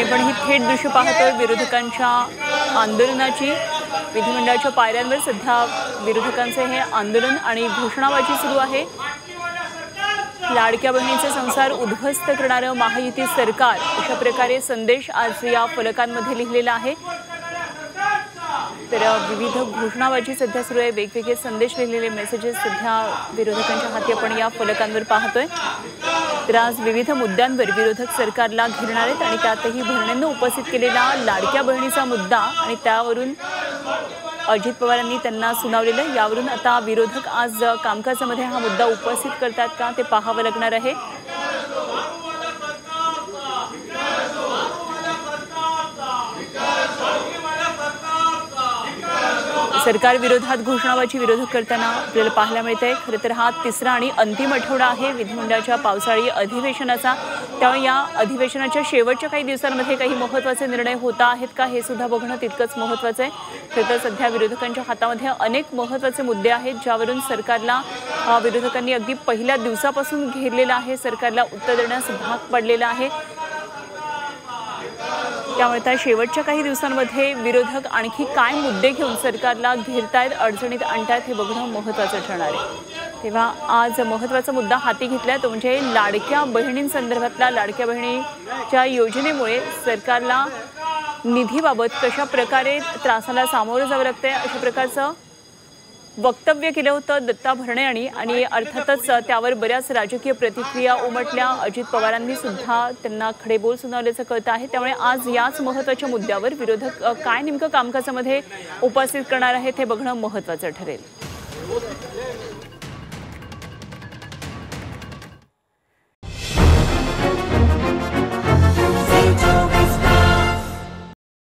पण ही थेट दृश्य पाहतोय विरोधकांच्या आंदोलनाची। विधिमंडळाच्या पायऱ्यांवर सध्या विरोधकांचे हे आंदोलन आणि घोषणाबाजी सुरू आहे। लाडक्या बहिणीचे संसार उद्ध्वस्त करणारं महायुती सरकार, अशा प्रकारे संदेश आज या फलकांमध्ये लिहिलेला आहे। तर विविध घोषणाबाजी सध्या सुरू आहे, वेगवेगळे संदेश लिहिलेले मेसेजेस सध्या विरोधकांच्या हाती आपण या फलकांवर पाहतोय। तर आज विविध मुद्द्यांवर विरोधक सरकारला घेरणार आहेत आणि त्यातही भरणेंनी उपस्थित केलेला लाडक्या बहिणीचा मुद्दा आणि त्यावरून अजित पवारांनी त्यांना सुनावलेलं, यावरून आता विरोधक आज कामकाजामध्ये हा मुद्दा उपस्थित करतात का ते पाहावं लागणार आहे। सरकार विरोधात घोषणाबाजी विरोधक करताना आपल्याला पाहायला मिळते। खरं तर हा तिसरा आणि अंतिम आठवडा आहे विधिमंडळाच्या पावसाळी अधिवेशनाचा, त्यामुळे या अधिवेशनाच्या शेवटच्या काही दिवसांमध्ये काही महत्त्वाचे निर्णय होता आहेत का हे सुद्धा बघणं तितकंच महत्त्वाचं आहे। खरं तर सध्या विरोधकांच्या हातामध्ये अनेक महत्त्वाचे मुद्दे आहेत, ज्यावरून सरकारला विरोधकांनी अगदी पहिल्या दिवसापासून घेरलेलं आहे, सरकारला उत्तर देण्यास भाग पडलेला आहे। त्यामुळे त्या शेवटच्या काही दिवसांमध्ये विरोधक आणखी काय मुद्दे घेऊन सरकारला घेरतायत, अडचणीत आणतायत हे बघणं महत्त्वाचं ठरणार आहे। तेव्हा आज महत्त्वाचा मुद्दा हाती घेतला तो म्हणजे लाडक्या बहिणींसंदर्भातला, लाडक्या बहिणीच्या योजनेमुळे सरकारला निधीबाबत कशा प्रकारे त्रासाला सामोरं जावं लागतंय, अशा प्रकारचं वक्तव्य केलं होतं दत्ता भरणे आणि अर्थातच त्यावर बऱ्याच राजकीय प्रतिक्रिया उमटल्या। अजित पवारांनी सुद्धा त्यांना खडेबोल सुनावल्याचं कळतं आहे। त्यामुळे आज याच महत्त्वाच्या मुद्द्यावर विरोधक काय नेमकं कामकाजामध्ये उपस्थित करणार आहेत हे बघणं महत्त्वाचं ठरेल।